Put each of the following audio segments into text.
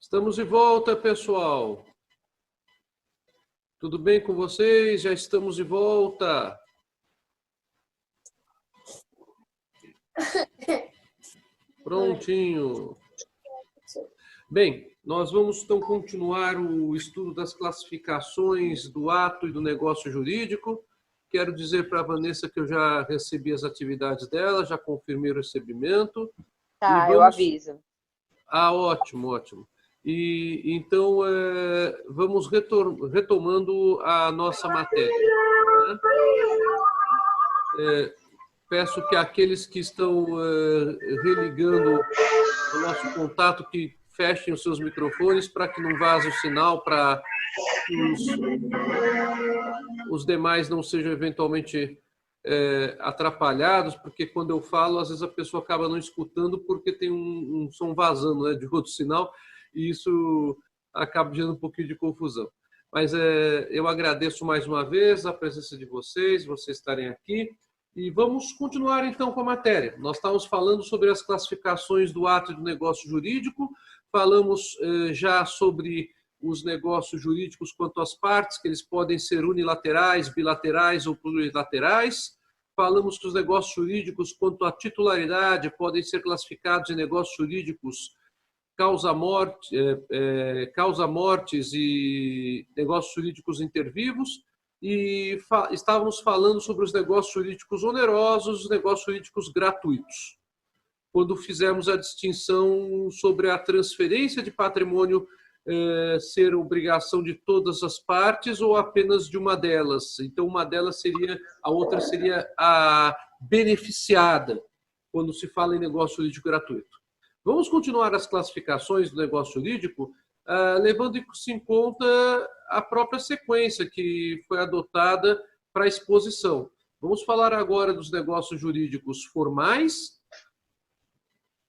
Estamos de volta, pessoal. Tudo bem com vocês? Já estamos de volta. Prontinho. Bem, nós vamos então continuar o estudo das classificações do ato e do negócio jurídico. Quero dizer para a Vanessa que eu já recebi as atividades dela, já confirmei o recebimento. Tá, eu aviso. Ah, ótimo, ótimo. E então vamos retomando a nossa matéria. Né? Peço que aqueles que estão religando o nosso contato, que fechem os seus microfones para que não vaze o sinal, para que os demais não sejam eventualmente atrapalhados, porque quando eu falo, às vezes a pessoa acaba não escutando porque tem um som vazando, né, de outro sinal, e isso acaba gerando um pouquinho de confusão. Mas eu agradeço mais uma vez a presença de vocês estarem aqui, e vamos continuar então com a matéria. Nós estávamos falando sobre as classificações do ato e do negócio jurídico, falamos já sobre os negócios jurídicos quanto às partes, que eles podem ser unilaterais, bilaterais ou plurilaterais. Falamos que os negócios jurídicos quanto à titularidade podem ser classificados em negócios jurídicos causa-mortes e negócios jurídicos intervivos. E estávamos falando sobre os negócios jurídicos onerosos e os negócios jurídicos gratuitos, quando fizemos a distinção sobre a transferência de patrimônio ser obrigação de todas as partes ou apenas de uma delas. Então, uma delas seria, a outra seria a beneficiada, quando se fala em negócio jurídico gratuito. Vamos continuar as classificações do negócio jurídico, levando-se em conta a própria sequência que foi adotada para a exposição. Vamos falar agora dos negócios jurídicos formais.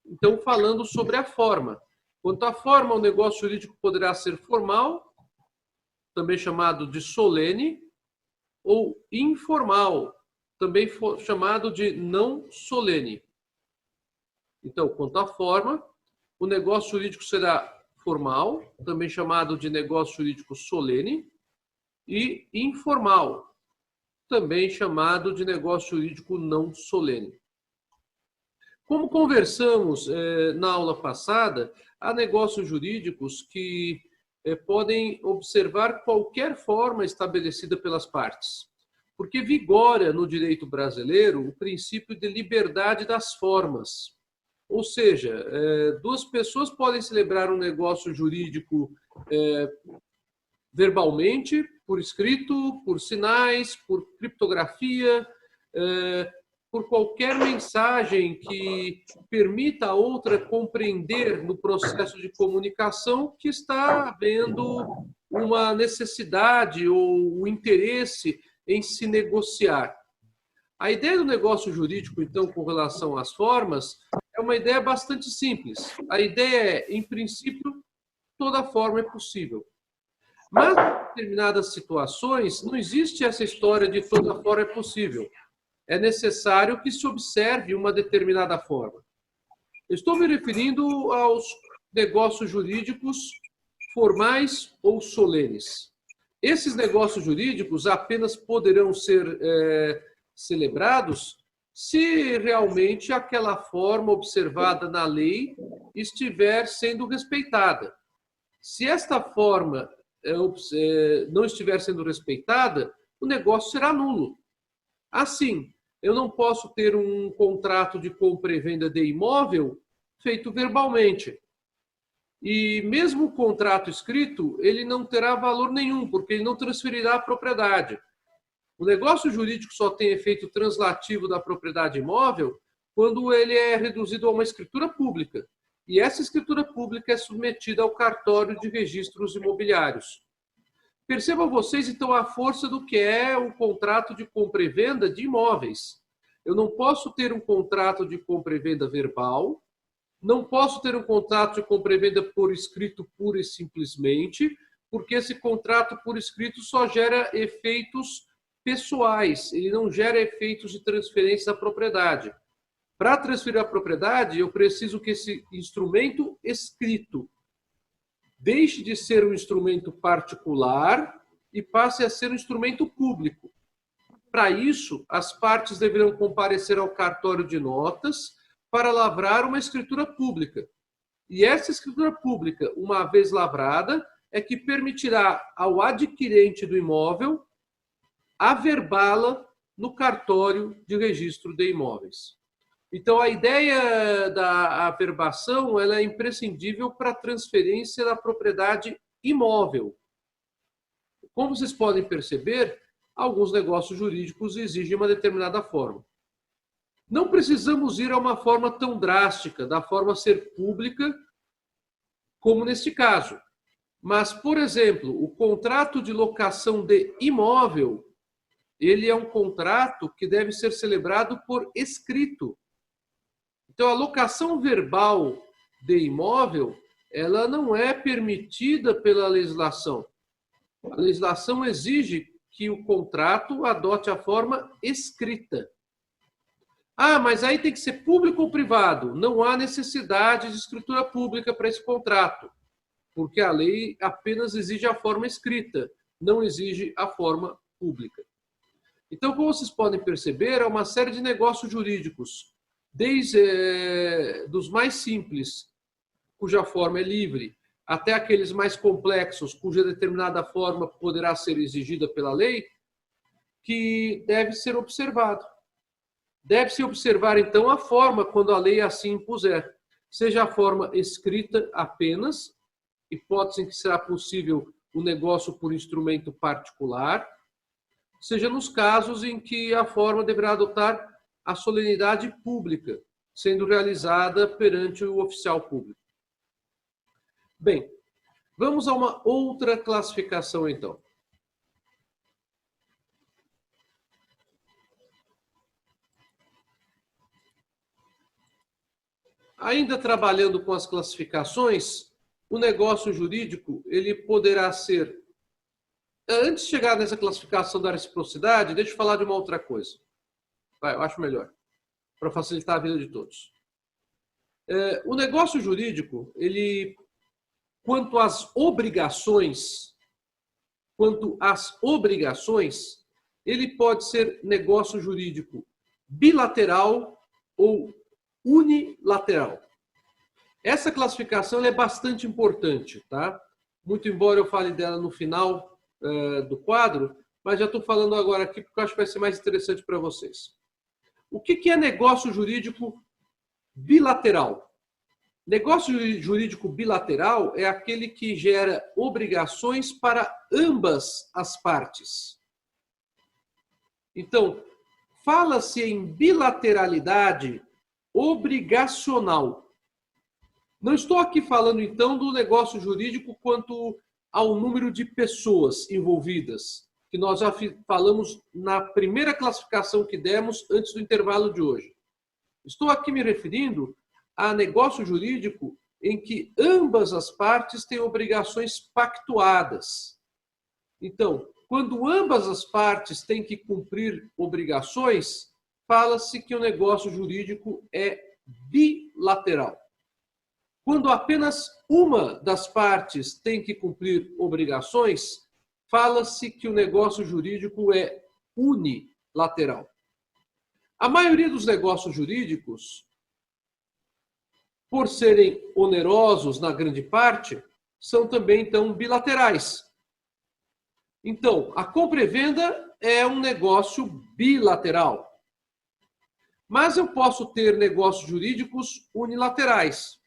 Então, falando sobre a forma. Quanto à forma, o negócio jurídico poderá ser formal, também chamado de solene, ou informal, também chamado de não solene. Então, quanto à forma, o negócio jurídico será formal, também chamado de negócio jurídico solene, e informal, também chamado de negócio jurídico não solene. Como conversamos na aula passada, há negócios jurídicos que podem observar qualquer forma estabelecida pelas partes, porque vigora no direito brasileiro o princípio de liberdade das formas. Ou seja, duas pessoas podem celebrar um negócio jurídico verbalmente, por escrito, por sinais, por criptografia, por qualquer mensagem que permita a outra compreender no processo de comunicação que está havendo uma necessidade ou um interesse em se negociar. A ideia do negócio jurídico, então, com relação às formas, é uma ideia bastante simples. A ideia é, em princípio, toda forma é possível. Mas, em determinadas situações, não existe essa história de toda forma é possível. É necessário que se observe uma determinada forma. Estou me referindo aos negócios jurídicos formais ou solenes. Esses negócios jurídicos apenas poderão ser celebrados se realmente aquela forma observada na lei estiver sendo respeitada. Se esta forma não estiver sendo respeitada, o negócio será nulo. Assim, eu não posso ter um contrato de compra e venda de imóvel feito verbalmente. E mesmo o contrato escrito, ele não terá valor nenhum, porque ele não transferirá a propriedade. O negócio jurídico só tem efeito translativo da propriedade imóvel quando ele é reduzido a uma escritura pública. E essa escritura pública é submetida ao cartório de registros imobiliários. Percebam vocês, então, a força do que é o contrato de compra e venda de imóveis. Eu não posso ter um contrato de compra e venda verbal, não posso ter um contrato de compra e venda por escrito pura e simplesmente, porque esse contrato por escrito só gera efeitos pessoais, ele não gera efeitos de transferência da propriedade. Para transferir a propriedade, eu preciso que esse instrumento escrito deixe de ser um instrumento particular e passe a ser um instrumento público. Para isso, as partes deverão comparecer ao cartório de notas para lavrar uma escritura pública. E essa escritura pública, uma vez lavrada, é que permitirá ao adquirente do imóvel averbá-la no cartório de registro de imóveis. Então, a ideia da averbação ela é imprescindível para a transferência da propriedade imóvel. Como vocês podem perceber, alguns negócios jurídicos exigem uma determinada forma. Não precisamos ir a uma forma tão drástica, da forma ser pública, como neste caso. Mas, por exemplo, o contrato de locação de imóvel, ele é um contrato que deve ser celebrado por escrito. Então, a locação verbal de imóvel, ela não é permitida pela legislação. A legislação exige que o contrato adote a forma escrita. Ah, mas aí tem que ser público ou privado? Não há necessidade de escritura pública para esse contrato, porque a lei apenas exige a forma escrita, não exige a forma pública. Então, como vocês podem perceber, há uma série de negócios jurídicos, desde dos mais simples, cuja forma é livre, até aqueles mais complexos, cuja determinada forma poderá ser exigida pela lei, que deve ser observado. Deve-se observar, então, a forma quando a lei assim impuser. Seja a forma escrita apenas, hipótese em que será possível o negócio por instrumento particular, seja nos casos em que a forma deverá adotar a solenidade pública, sendo realizada perante o oficial público. Bem, vamos a uma outra classificação, então. Ainda trabalhando com as classificações, o negócio jurídico ele poderá ser... Antes de chegar nessa classificação da reciprocidade, deixa eu falar de uma outra coisa. Eu acho melhor, para facilitar a vida de todos. O negócio jurídico, ele, quanto às obrigações, ele pode ser negócio jurídico bilateral ou unilateral. Essa classificação é bastante importante, tá? Muito embora eu fale dela no final do quadro, mas já estou falando agora aqui porque eu acho que vai ser mais interessante para vocês. O que é negócio jurídico bilateral? Negócio jurídico bilateral é aquele que gera obrigações para ambas as partes. Então, fala-se em bilateralidade obrigacional. Não estou aqui falando, então, do negócio jurídico quanto ao número de pessoas envolvidas, que nós já falamos na primeira classificação que demos antes do intervalo de hoje. Estou aqui me referindo a negócio jurídico em que ambas as partes têm obrigações pactuadas. Então, quando ambas as partes têm que cumprir obrigações, fala-se que o negócio jurídico é bilateral. Quando apenas uma das partes tem que cumprir obrigações, fala-se que o negócio jurídico é unilateral. A maioria dos negócios jurídicos, por serem onerosos na grande parte, são também, então, bilaterais. Então, a compra e venda é um negócio bilateral. Mas eu posso ter negócios jurídicos unilaterais.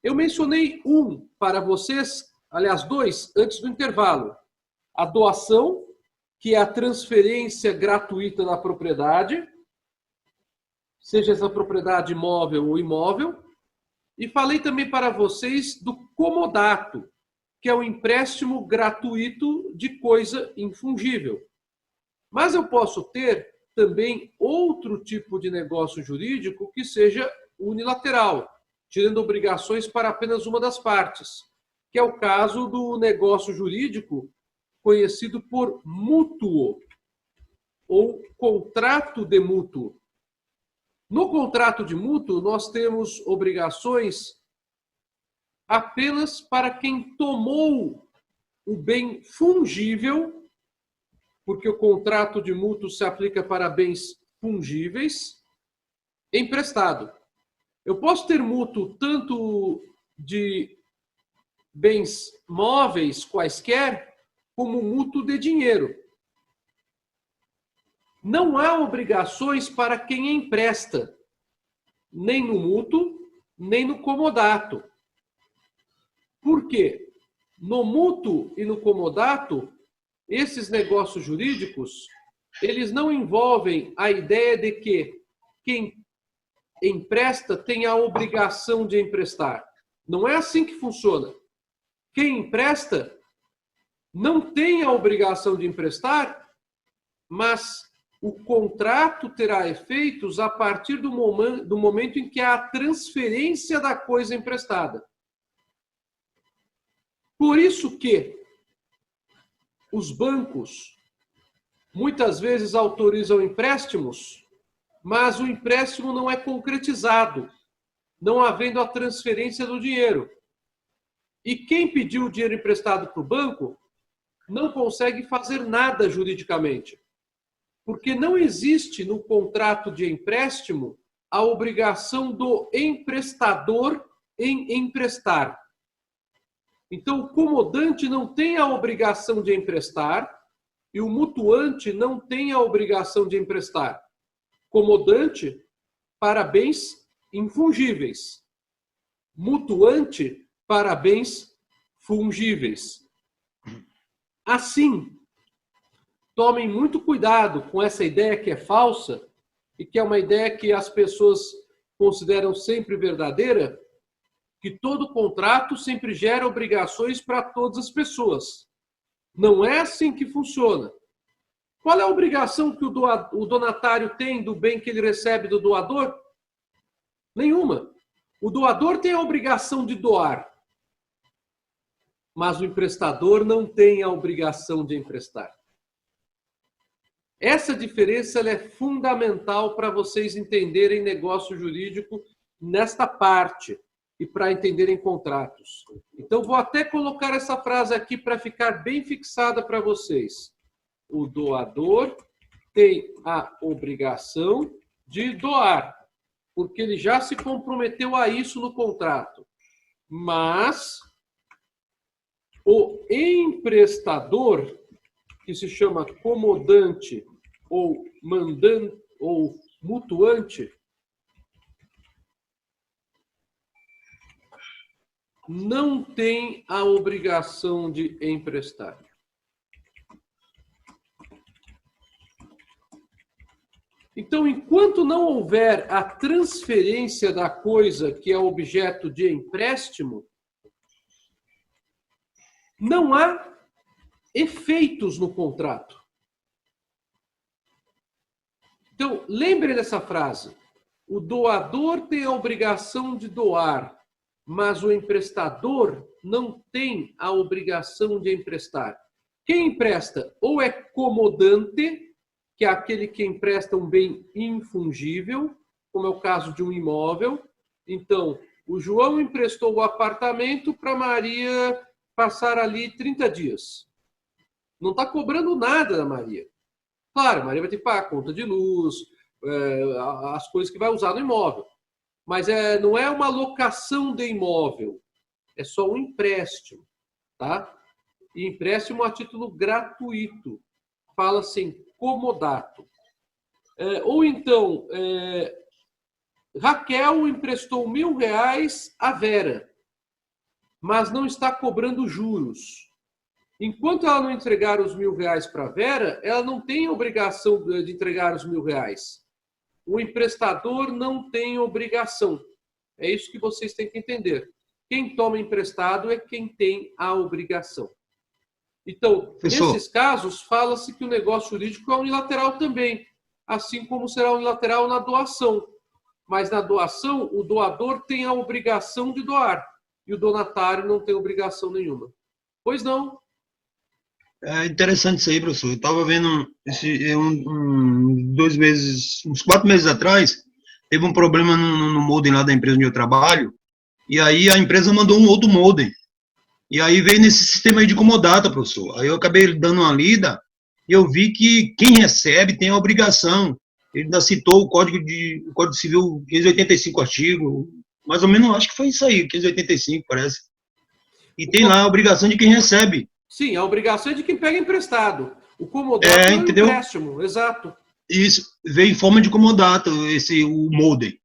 Eu mencionei um para vocês, aliás, dois, antes do intervalo. A doação, que é a transferência gratuita da propriedade, seja essa propriedade móvel ou imóvel. E falei também para vocês do comodato, que é o empréstimo gratuito de coisa infungível. Mas eu posso ter também outro tipo de negócio jurídico que seja unilateral, tirando obrigações para apenas uma das partes, que é o caso do negócio jurídico conhecido por mútuo ou contrato de mútuo. No contrato de mútuo, nós temos obrigações apenas para quem tomou o bem fungível, porque o contrato de mútuo se aplica para bens fungíveis, emprestado. Eu posso ter mútuo tanto de bens móveis quaisquer, como mútuo de dinheiro. Não há obrigações para quem empresta, nem no mútuo, nem no comodato. Por quê? No mútuo e no comodato, esses negócios jurídicos, eles não envolvem a ideia de que quem empresta tem a obrigação de emprestar. Não é assim que funciona. Quem empresta não tem a obrigação de emprestar, mas o contrato terá efeitos a partir do momento em que há a transferência da coisa emprestada. Por isso que os bancos muitas vezes autorizam empréstimos, mas o empréstimo não é concretizado, não havendo a transferência do dinheiro. E quem pediu o dinheiro emprestado para o banco não consegue fazer nada juridicamente, porque não existe no contrato de empréstimo a obrigação do emprestador em emprestar. Então, o comodante não tem a obrigação de emprestar e o mutuante não tem a obrigação de emprestar. Comodante para bens infungíveis. Mutuante para bens fungíveis. Assim, tomem muito cuidado com essa ideia que é falsa e que é uma ideia que as pessoas consideram sempre verdadeira, que todo contrato sempre gera obrigações para todas as pessoas. Não é assim que funciona. Qual é a obrigação que o donatário tem do bem que ele recebe do doador? Nenhuma. O doador tem a obrigação de doar, mas o emprestador não tem a obrigação de emprestar. Essa diferença ela é fundamental para vocês entenderem negócio jurídico nesta parte e para entenderem contratos. Então, vou até colocar essa frase aqui para ficar bem fixada para vocês. O doador tem a obrigação de doar, porque ele já se comprometeu a isso no contrato. Mas o emprestador, que se chama comodante ou mandante ou mutuante, não tem a obrigação de emprestar. Então, enquanto não houver a transferência da coisa que é objeto de empréstimo, não há efeitos no contrato. Então, lembrem dessa frase. O doador tem a obrigação de doar, mas o emprestador não tem a obrigação de emprestar. Quem empresta ou é comodante, que é aquele que empresta um bem infungível, como é o caso de um imóvel. Então, o João emprestou o apartamento para Maria passar ali 30 dias. Não está cobrando nada da Maria. Claro, a Maria vai ter que pagar a conta de luz, as coisas que vai usar no imóvel. Mas não é uma locação de imóvel, é só um empréstimo, tá? E empréstimo a título gratuito. Fala-se em comodato. Ou então, Raquel emprestou R$1.000 a Vera, mas não está cobrando juros. Enquanto ela não entregar os R$1.000 para a Vera, ela não tem obrigação de entregar os R$1.000. O emprestador não tem obrigação. É isso que vocês têm que entender. Quem toma emprestado é quem tem a obrigação. Então, nesses casos, fala-se que o negócio jurídico é unilateral também, assim como será unilateral na doação. Mas na doação, o doador tem a obrigação de doar e o donatário não tem obrigação nenhuma. Pois não? É interessante isso aí, professor. Eu estava vendo uns 4 meses atrás, teve um problema no modem lá da empresa onde eu trabalho, E aí a empresa mandou um outro molde. E aí veio nesse sistema aí de comodata, professor. Aí eu acabei dando uma lida e eu vi que quem recebe tem a obrigação. Ele ainda citou o Código Civil 585 artigo, mais ou menos, acho que foi isso aí, 585, parece. E tem lá a obrigação de quem recebe. Sim, a obrigação é de quem pega emprestado. O comodato é o entendeu? empréstimo, exato. Isso, veio em forma de comodato, o molde.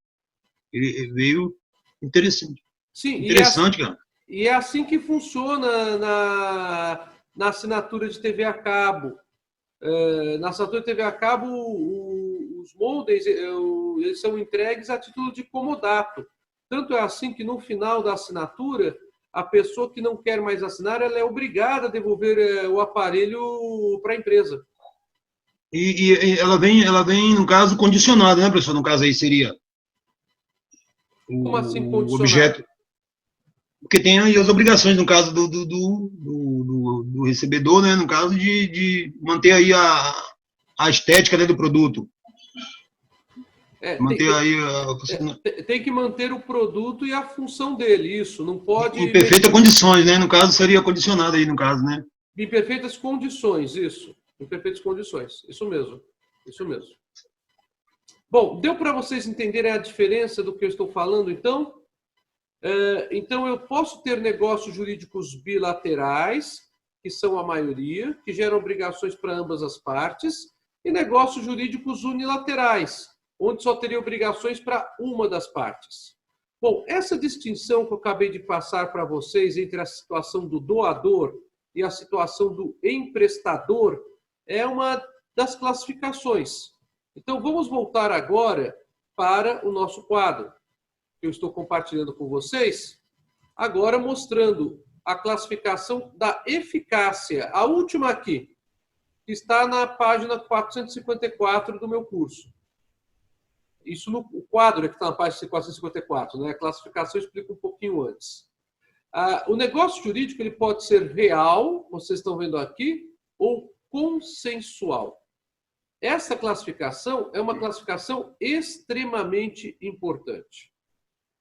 Ele veio interessante. Sim, Interessante, cara. E é assim que funciona na assinatura de TV a cabo. Na assinatura de TV a cabo, os moldes eles são entregues a título de comodato. Tanto é assim que no final da assinatura, a pessoa que não quer mais assinar, ela é obrigada a devolver o aparelho para a empresa. E ela vem, no caso, condicionada, né, professor? No caso aí seria Como assim o condicionado? objeto. Porque tem aí as obrigações, no caso do recebedor, né? No caso de manter aí a estética, né, do produto. Manter aí tem que manter o produto e a função dele, isso. Não pode... Em perfeitas condições, né? No caso, seria condicionado aí, no caso, né? Em perfeitas condições, isso. Em perfeitas condições. Isso mesmo. Isso mesmo. Bom, deu para vocês entenderem a diferença do que eu estou falando, então? Então, eu posso ter negócios jurídicos bilaterais, que são a maioria, que geram obrigações para ambas as partes, e negócios jurídicos unilaterais, onde só teria obrigações para uma das partes. Bom, essa distinção que eu acabei de passar para vocês entre a situação do doador e a situação do emprestador é uma das classificações. Então, vamos voltar agora para o nosso quadro, que eu estou compartilhando com vocês, agora mostrando a classificação da eficácia, a última aqui, que está na página 454 do meu curso. Isso no quadro que está na página 454, né? A classificação eu explico um pouquinho antes. O negócio jurídico ele pode ser real, vocês estão vendo aqui, ou consensual. Essa classificação é uma classificação extremamente importante.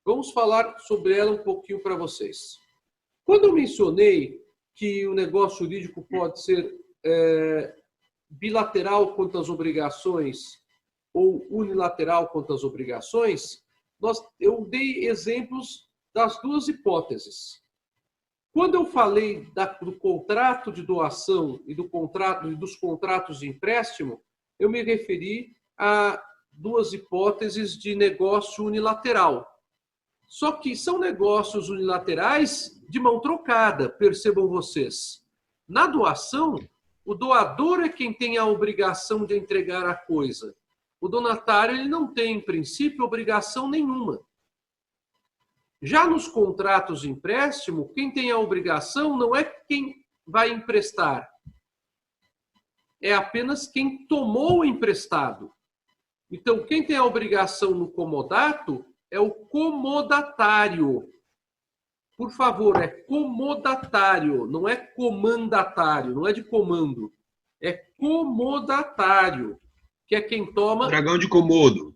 Vamos falar sobre ela um pouquinho para vocês. Quando eu mencionei que o negócio jurídico pode ser bilateral quanto às obrigações ou unilateral quanto às obrigações, eu dei exemplos das duas hipóteses. Quando eu falei do contrato de doação e dos contratos de empréstimo, eu me referi a duas hipóteses de negócio unilateral. Só que são negócios unilaterais de mão trocada, percebam vocês. Na doação, o doador é quem tem a obrigação de entregar a coisa. O donatário ele não tem, em princípio, obrigação nenhuma. Já nos contratos de empréstimo, quem tem a obrigação não é quem vai emprestar. É apenas quem tomou o emprestado. Então, quem tem a obrigação no comodato é o comodatário. Por favor, é comodatário, não é comandatário, não é de comando. É comodatário, que é quem toma... Dragão de Komodo.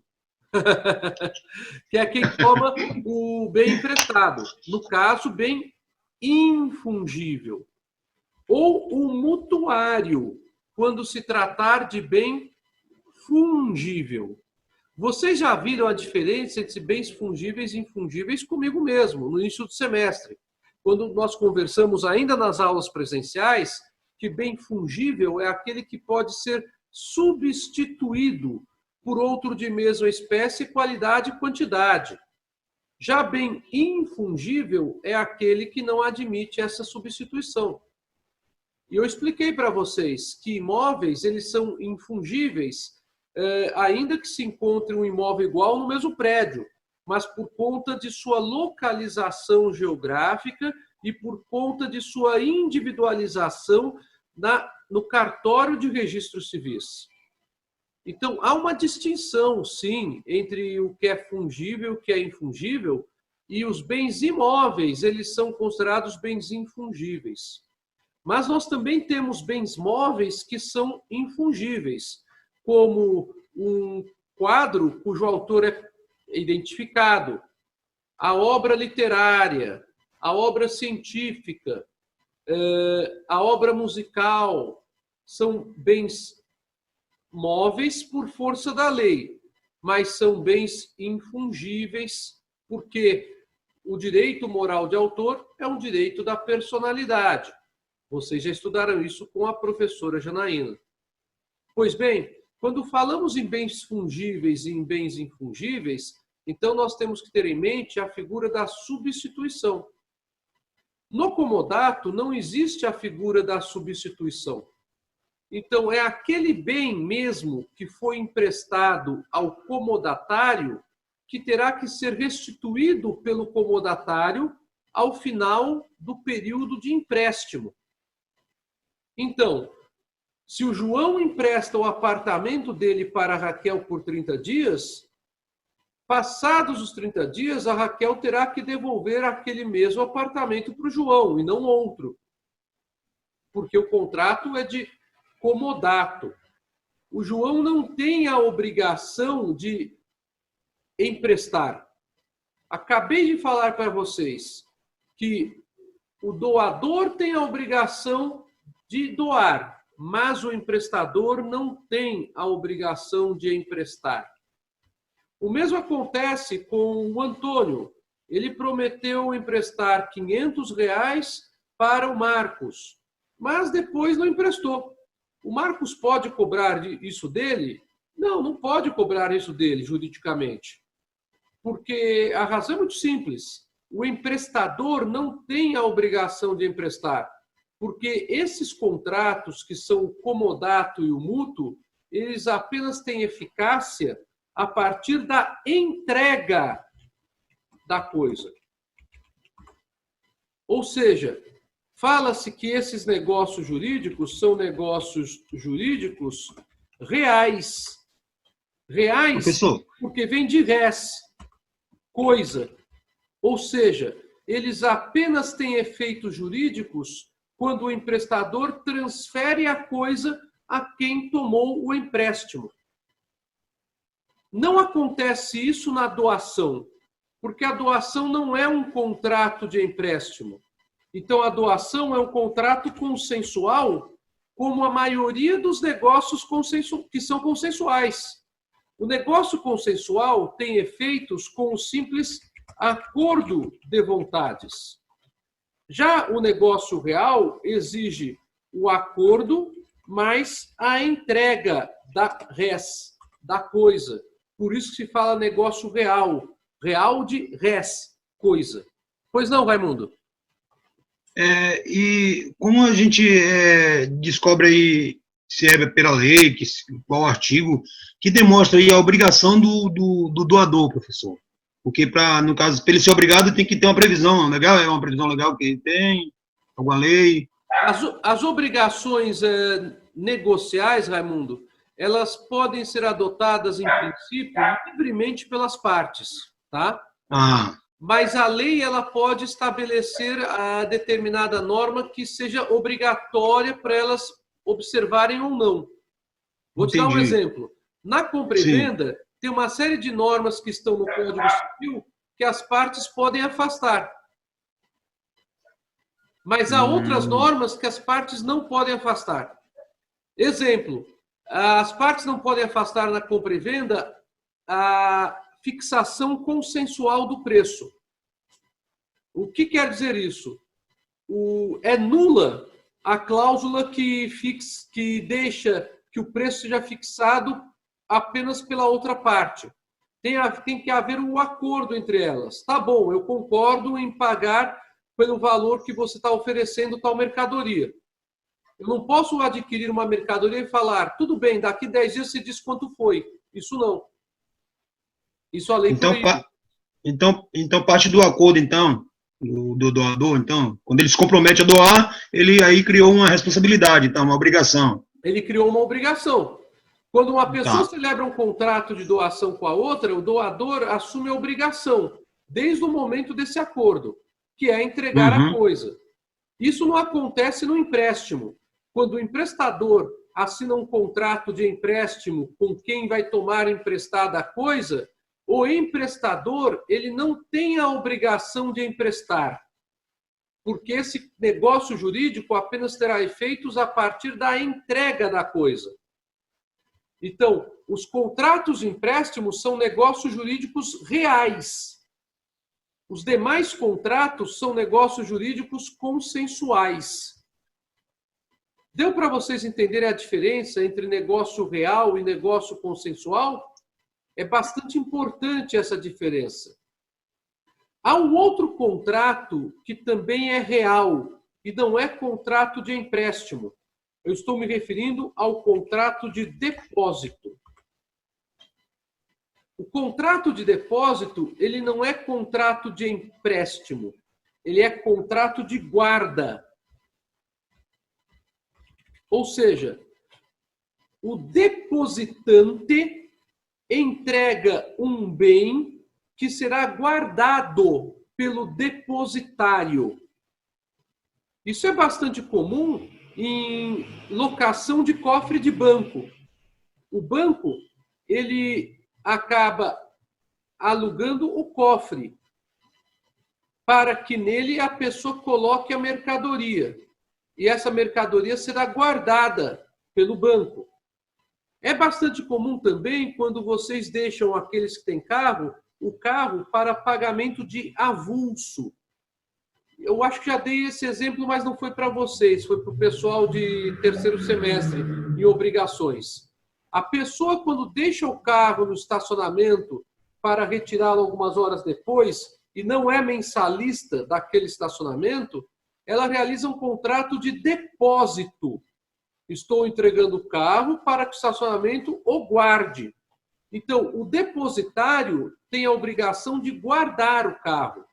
que é quem toma o bem emprestado. No caso, bem infungível. Ou o mutuário, quando se tratar de bem fungível. Vocês já viram a diferença entre bens fungíveis e infungíveis comigo mesmo, no início do semestre. Quando nós conversamos ainda nas aulas presenciais, que bem fungível é aquele que pode ser substituído por outro de mesma espécie, qualidade e quantidade. Já bem infungível é aquele que não admite essa substituição. E eu expliquei para vocês que imóveis eles são infungíveis, ainda que se encontre um imóvel igual no mesmo prédio, mas por conta de sua localização geográfica e por conta de sua individualização no cartório de registros civis. Então, há uma distinção, sim, entre o que é fungível e o que é infungível, e os bens imóveis, eles são considerados bens infungíveis. Mas nós também temos bens móveis que são infungíveis, como um quadro cujo autor é identificado, a obra literária, a obra científica, a obra musical, são bens móveis por força da lei, mas são bens infungíveis, porque o direito moral de autor é um direito da personalidade. Vocês já estudaram isso com a professora Janaína. Pois bem, quando falamos em bens fungíveis e em bens infungíveis, então nós temos que ter em mente a figura da substituição. No comodato não existe a figura da substituição. Então, é aquele bem mesmo que foi emprestado ao comodatário que terá que ser restituído pelo comodatário ao final do período de empréstimo. Então, se o João empresta o apartamento dele para a Raquel por 30 dias, passados os 30 dias, a Raquel terá que devolver aquele mesmo apartamento para o João, e não outro. Porque o contrato é de comodato. O João não tem a obrigação de emprestar. Acabei de falar para vocês que o doador tem a obrigação de doar, mas o emprestador não tem a obrigação de emprestar. O mesmo acontece com o Antônio. Ele prometeu emprestar R$500 para o Marcos, mas depois não emprestou. O Marcos pode cobrar isso dele? Não, não pode cobrar isso dele juridicamente. Porque a razão é muito simples. O emprestador não tem a obrigação de emprestar. Porque esses contratos, que são o comodato e o mútuo, eles apenas têm eficácia a partir da entrega da coisa. Ou seja, fala-se que esses negócios jurídicos são negócios jurídicos reais. Reais, Professor, porque vem de res, coisa. Ou seja, eles apenas têm efeitos jurídicos quando o emprestador transfere a coisa a quem tomou o empréstimo. Não acontece isso na doação, porque a doação não é um contrato de empréstimo. Então, a doação é um contrato consensual, como a maioria dos negócios que são consensuais. O negócio consensual tem efeitos com o simples acordo de vontades. Já o negócio real exige o acordo mais a entrega da res, da coisa. Por isso que se fala negócio real. Real de res, coisa. Pois não, Raimundo? E como a gente descobre aí, se é pela lei, qual artigo, que demonstra aí a obrigação do doador, professor? Porque, no caso, para ele ser obrigado, tem que ter uma previsão legal, é uma previsão legal que ele tem, alguma lei? As obrigações negociais, Raimundo, elas podem ser adotadas, em princípio, livremente pelas partes, tá? Mas a lei ela pode estabelecer a determinada norma que seja obrigatória para elas observarem ou não. Vou te dar um exemplo. Na compra e venda, tem uma série de normas que estão no Código Civil que as partes podem afastar. Mas há outras normas que as partes não podem afastar. Exemplo, as partes não podem afastar na compra e venda a fixação consensual do preço. O que quer dizer isso? É nula a cláusula que deixa que o preço seja fixado apenas pela outra parte. Tem que haver um acordo entre elas. Tá bom, eu concordo em pagar pelo valor que você está oferecendo tal mercadoria. Eu não posso adquirir uma mercadoria e falar, tudo bem, daqui 10 dias você diz quanto foi. Isso não. Isso a lei proíbe. Então, parte do acordo, então, do doador, então, quando ele se compromete a doar, ele aí criou uma responsabilidade, então, uma obrigação. Ele criou uma obrigação. Quando uma pessoa celebra um contrato de doação com a outra, o doador assume a obrigação, desde o momento desse acordo, que é entregar a coisa. Isso não acontece no empréstimo. Quando o emprestador assina um contrato de empréstimo com quem vai tomar emprestada a coisa, o emprestador ele não tem a obrigação de emprestar, porque esse negócio jurídico apenas terá efeitos a partir da entrega da coisa. Então, os contratos de empréstimo são negócios jurídicos reais. Os demais contratos são negócios jurídicos consensuais. Deu para vocês entenderem a diferença entre negócio real e negócio consensual? É bastante importante essa diferença. Há um outro contrato que também é real e não é contrato de empréstimo. Eu estou me referindo ao contrato de depósito. O contrato de depósito, ele não é contrato de empréstimo, ele é contrato de guarda. Ou seja, o depositante entrega um bem que será guardado pelo depositário. Isso é bastante comum em locação de cofre de banco. O banco, ele acaba alugando o cofre para que nele a pessoa coloque a mercadoria. E essa mercadoria será guardada pelo banco. É bastante comum também quando vocês deixam aqueles que têm carro, o carro para pagamento de avulso. Eu acho que já dei esse exemplo, mas não foi para vocês, foi para o pessoal de terceiro semestre em obrigações. A pessoa, quando deixa o carro no estacionamento para retirá-lo algumas horas depois, e não é mensalista daquele estacionamento, ela realiza um contrato de depósito. Estou entregando o carro para que o estacionamento o guarde. Então, o depositário tem a obrigação de guardar o carro.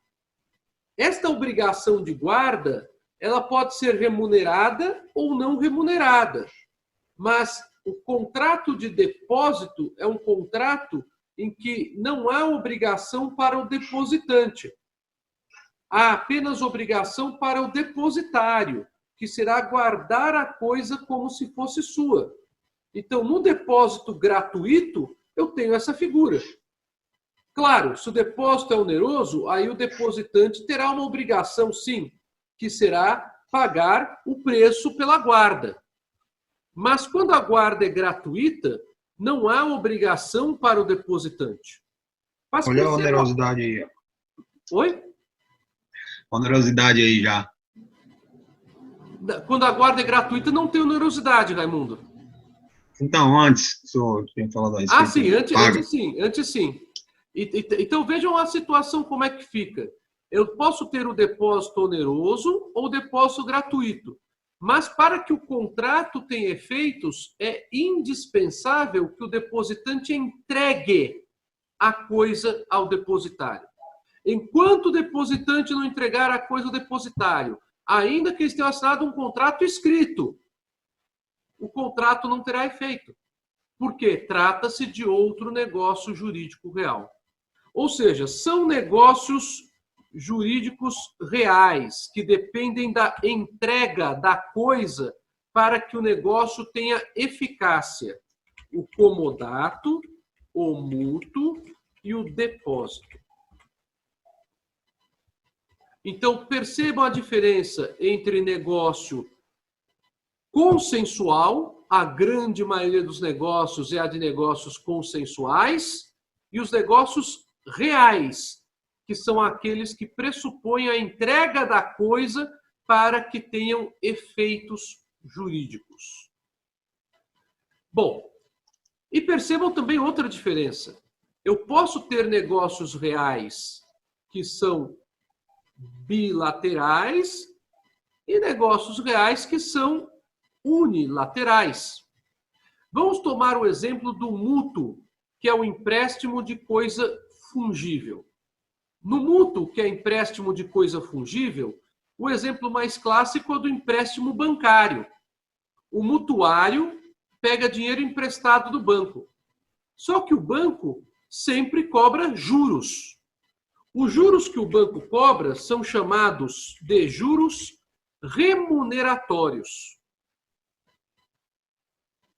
Esta obrigação de guarda, ela pode ser remunerada ou não remunerada. Mas o contrato de depósito é um contrato em que não há obrigação para o depositante. Há apenas obrigação para o depositário, que será guardar a coisa como se fosse sua. Então, no depósito gratuito, eu tenho essa figura. Claro, se o depósito é oneroso, aí o depositante terá uma obrigação, sim, que será pagar o preço pela guarda. Mas quando a guarda é gratuita, não há obrigação para o depositante. Mas olha a onerosidade aí. Oi? Onerosidade aí já. Quando a guarda é gratuita, não tem onerosidade, Raimundo. Então, antes, o senhor tinha falado isso. Ah, sim, antes sim. Então, vejam a situação como é que fica. Eu posso ter o depósito oneroso ou o depósito gratuito. Mas para que o contrato tenha efeitos, é indispensável que o depositante entregue a coisa ao depositário. Enquanto o depositante não entregar a coisa ao depositário, ainda que eles tenham assinado um contrato escrito, o contrato não terá efeito. Porque trata-se de outro negócio jurídico real. Ou seja, são negócios jurídicos reais que dependem da entrega da coisa para que o negócio tenha eficácia. O comodato, o mútuo e o depósito. Então, percebam a diferença entre negócio consensual, a grande maioria dos negócios é a de negócios consensuais, e os negócios reais, que são aqueles que pressupõem a entrega da coisa para que tenham efeitos jurídicos. Bom, e percebam também outra diferença. Eu posso ter negócios reais que são bilaterais e negócios reais que são unilaterais. Vamos tomar o exemplo do mútuo, que é o empréstimo de coisa fungível. No mútuo, que é empréstimo de coisa fungível, o exemplo mais clássico é do empréstimo bancário. O mutuário pega dinheiro emprestado do banco. Só que o banco sempre cobra juros. Os juros que o banco cobra são chamados de juros remuneratórios.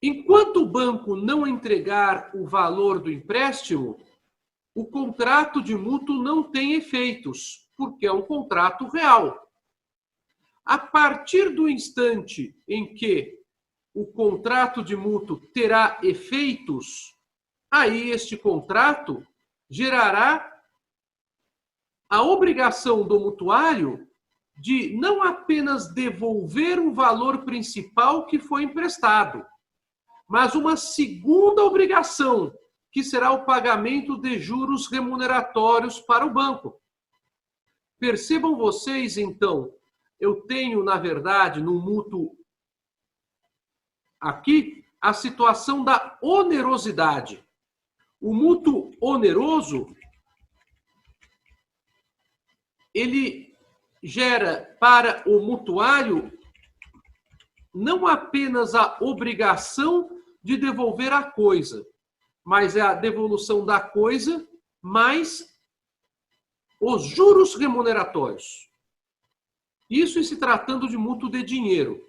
Enquanto o banco não entregar o valor do empréstimo, o contrato de mútuo não tem efeitos, porque é um contrato real. A partir do instante em que o contrato de mútuo terá efeitos, aí este contrato gerará a obrigação do mutuário de não apenas devolver o valor principal que foi emprestado, mas uma segunda obrigação, que será o pagamento de juros remuneratórios para o banco. Percebam vocês, então, eu tenho, na verdade, no mútuo aqui, a situação da onerosidade. O mútuo oneroso, ele gera para o mutuário não apenas a obrigação de devolver a coisa, mas é a devolução da coisa mais os juros remuneratórios. Isso em se tratando de mútuo de dinheiro.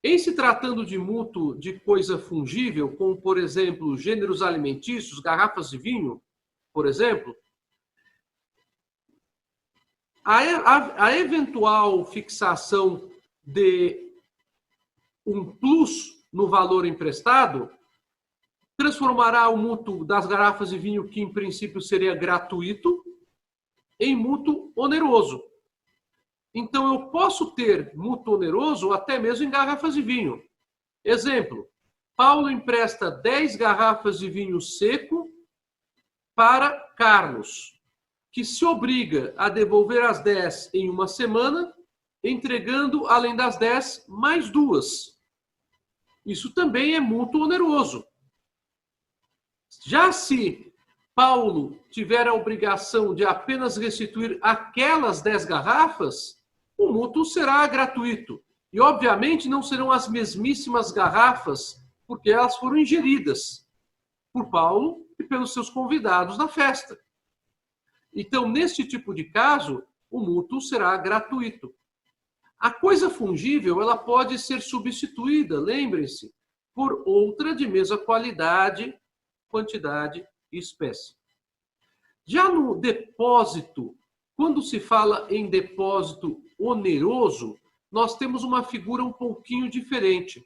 Em se tratando de mútuo de coisa fungível, como, por exemplo, gêneros alimentícios, garrafas de vinho, por exemplo, a eventual fixação de um plus no valor emprestado transformará o mútuo das garrafas de vinho, que em princípio seria gratuito, em mútuo oneroso. Então, eu posso ter mútuo oneroso até mesmo em garrafas de vinho. Exemplo, Paulo empresta 10 garrafas de vinho seco para Carlos, que se obriga a devolver as 10 em uma semana, entregando, além das 10, mais 2. Isso também é mútuo oneroso. Já se Paulo tiver a obrigação de apenas restituir aquelas 10 garrafas, o mútuo será gratuito. E, obviamente, não serão as mesmíssimas garrafas, porque elas foram ingeridas por Paulo e pelos seus convidados na festa. Então, neste tipo de caso, o mútuo será gratuito. A coisa fungível, ela pode ser substituída, lembrem-se, por outra de mesma qualidade, quantidade e espécie. Já no depósito, quando se fala em depósito oneroso, nós temos uma figura um pouquinho diferente.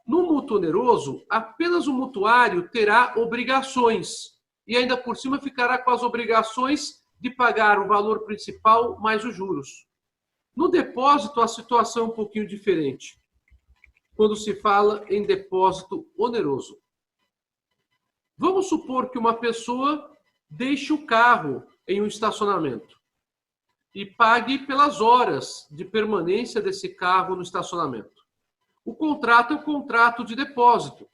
No mútuo oneroso, apenas o mutuário terá obrigações e ainda por cima ficará com as obrigações de pagar o valor principal mais os juros. No depósito, a situação é um pouquinho diferente, quando se fala em depósito oneroso. Vamos supor que uma pessoa deixe o carro em um estacionamento e pague pelas horas de permanência desse carro no estacionamento. O contrato é o contrato de depósito.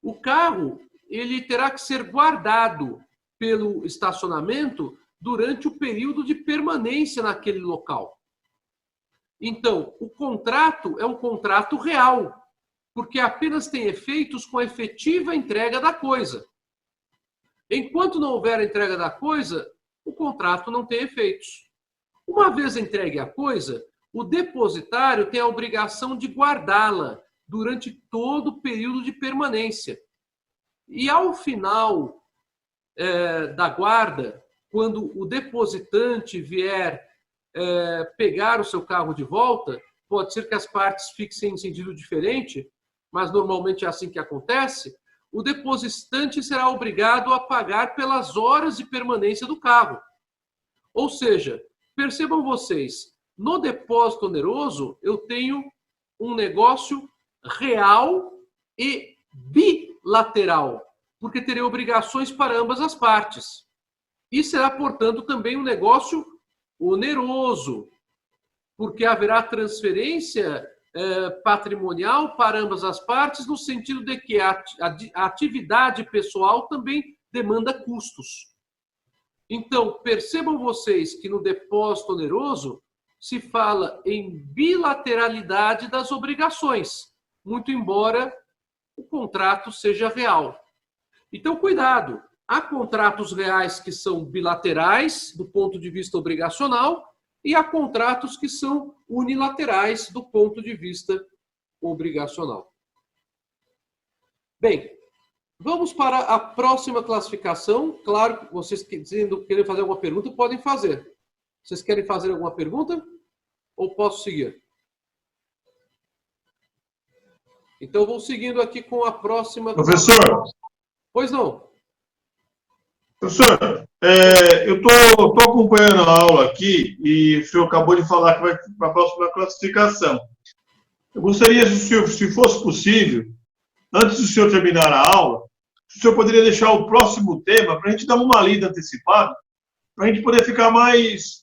O carro, ele terá que ser guardado pelo estacionamento durante o período de permanência naquele local. Então, o contrato é um contrato real, porque apenas tem efeitos com a efetiva entrega da coisa. Enquanto não houver a entrega da coisa, o contrato não tem efeitos. Uma vez entregue a coisa, o depositário tem a obrigação de guardá-la durante todo o período de permanência. E ao final da guarda, quando o depositante vier pegar o seu carro de volta, pode ser que as partes fixem em sentido diferente, mas normalmente é assim que acontece, o depositante será obrigado a pagar pelas horas de permanência do carro. Ou seja, percebam vocês, no depósito oneroso, eu tenho um negócio real e bilateral, porque terei obrigações para ambas as partes. E será, portanto, também um negócio oneroso, porque haverá transferência patrimonial para ambas as partes, no sentido de que a atividade pessoal também demanda custos. Então, percebam vocês que no depósito oneroso se fala em bilateralidade das obrigações, muito embora o contrato seja real. Então, cuidado! Há contratos reais que são bilaterais, do ponto de vista obrigacional, e há contratos que são unilaterais, do ponto de vista obrigacional. Bem, Vamos para a próxima classificação. Claro que vocês querem fazer alguma pergunta, podem fazer. Vocês querem fazer alguma pergunta? Ou posso seguir? Então, vou seguindo aqui com a próxima... Professor? Pois não. Professor, eu estou acompanhando a aula aqui e o senhor acabou de falar que vai para a próxima classificação. Eu gostaria, se fosse possível, antes do senhor terminar a aula, se o senhor poderia deixar o próximo tema para a gente dar uma lida antecipada, para a gente poder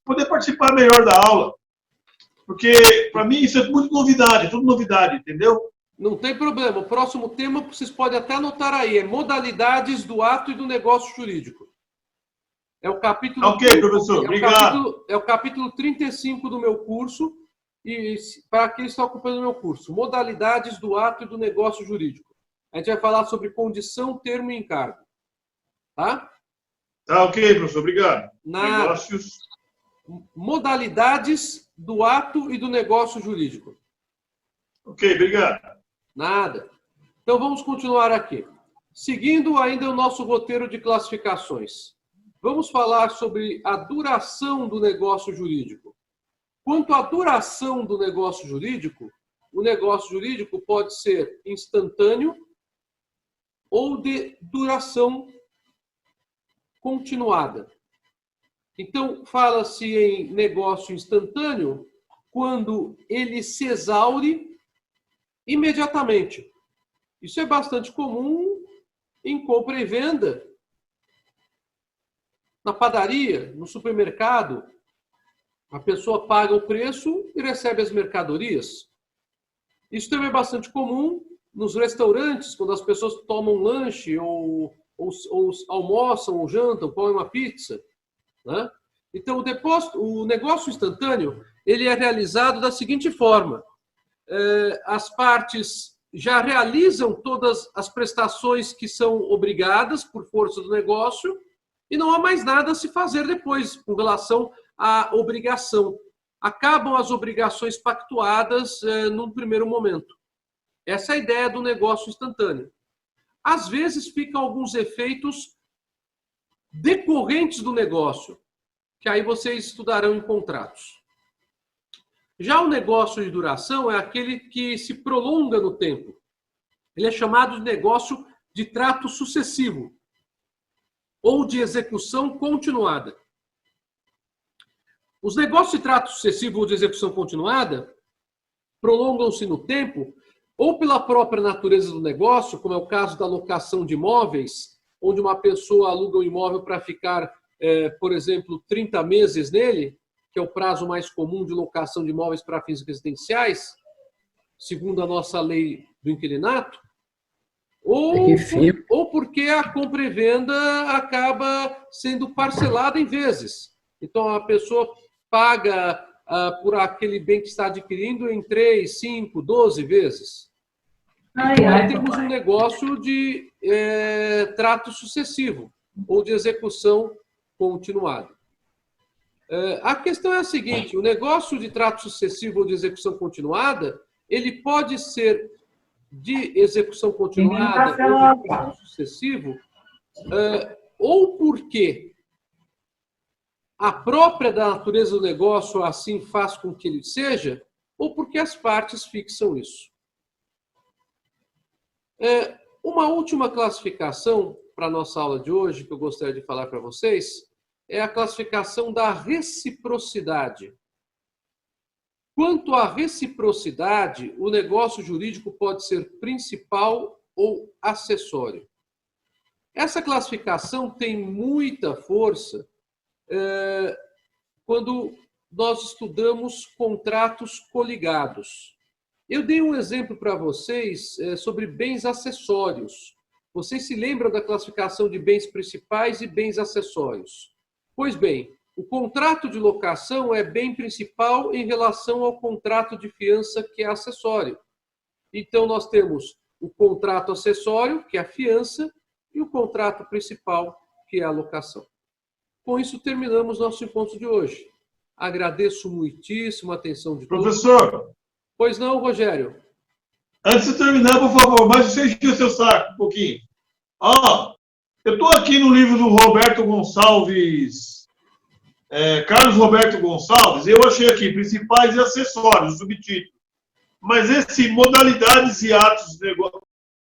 poder participar melhor da aula. Porque, para mim, isso é muito novidade, tudo novidade, entendeu? Não tem problema. O próximo tema, vocês podem até anotar aí, é modalidades do ato e do negócio jurídico. É o capítulo... Ok, professor, obrigado. É o capítulo 35 do meu curso, e para quem está acompanhando o meu curso, modalidades do ato e do negócio jurídico. A gente vai falar sobre condição, termo e encargo. Tá? Tá, ok, professor, obrigado. Negócios. Modalidades do ato e do negócio jurídico. Ok, obrigado. Nada. Então, vamos continuar aqui. Seguindo ainda o nosso roteiro de classificações. Vamos falar sobre a duração do negócio jurídico. Quanto à duração do negócio jurídico, o negócio jurídico pode ser instantâneo ou de duração continuada. Então, fala-se em negócio instantâneo quando ele se exaure imediatamente. Isso é bastante comum em compra e venda, na padaria, no supermercado. A pessoa paga o preço e recebe as mercadorias. Isso também é bastante comum nos restaurantes, quando as pessoas tomam lanche ou almoçam ou jantam, comem uma pizza, né? Então, o negócio instantâneo ele é realizado da seguinte forma. As partes já realizam todas as prestações que são obrigadas por força do negócio e não há mais nada a se fazer depois com relação à obrigação. Acabam as obrigações pactuadas num primeiro momento. Essa é a ideia do negócio instantâneo. Às vezes ficam alguns efeitos decorrentes do negócio, que aí vocês estudarão em contratos. Já o negócio de duração é aquele que se prolonga no tempo. Ele é chamado de negócio de trato sucessivo ou de execução continuada. Os negócios de trato sucessivo ou de execução continuada prolongam-se no tempo ou pela própria natureza do negócio, como é o caso da locação de imóveis, onde uma pessoa aluga um imóvel para ficar, por exemplo, 30 meses nele, que é o prazo mais comum de locação de imóveis para fins residenciais, segundo a nossa lei do inquilinato, ou porque a compra e venda acaba sendo parcelada em vezes. Então, a pessoa paga por aquele bem que está adquirindo em 3, 5, 12 vezes. Então, aí temos um negócio de trato sucessivo ou de execução continuada. A questão é a seguinte, o negócio de trato sucessivo ou de execução continuada, ele pode ser de execução continuada ou de trato sucessivo, ou porque a própria da natureza do negócio assim faz com que ele seja, ou porque as partes fixam isso. Uma última classificação para a nossa aula de hoje, que eu gostaria de falar para vocês, é a classificação da reciprocidade. Quanto à reciprocidade, o negócio jurídico pode ser principal ou acessório. Essa classificação tem muita força quando nós estudamos contratos coligados. Eu dei um exemplo para vocês sobre bens acessórios. Vocês se lembram da classificação de bens principais e bens acessórios? Pois bem, o contrato de locação é bem principal em relação ao contrato de fiança, que é acessório. Então, nós temos o contrato acessório, que é a fiança, e o contrato principal, que é a locação. Com isso, terminamos nosso encontro de hoje. Agradeço muitíssimo a atenção de todos. Professor. Pois não, Rogério? Antes de terminar, por favor, mas você encheu o seu saco um pouquinho. Eu estou aqui no livro do Roberto Gonçalves, Carlos Roberto Gonçalves, eu achei aqui principais e acessórios, subtítulo. Mas esse modalidades e atos de negócio,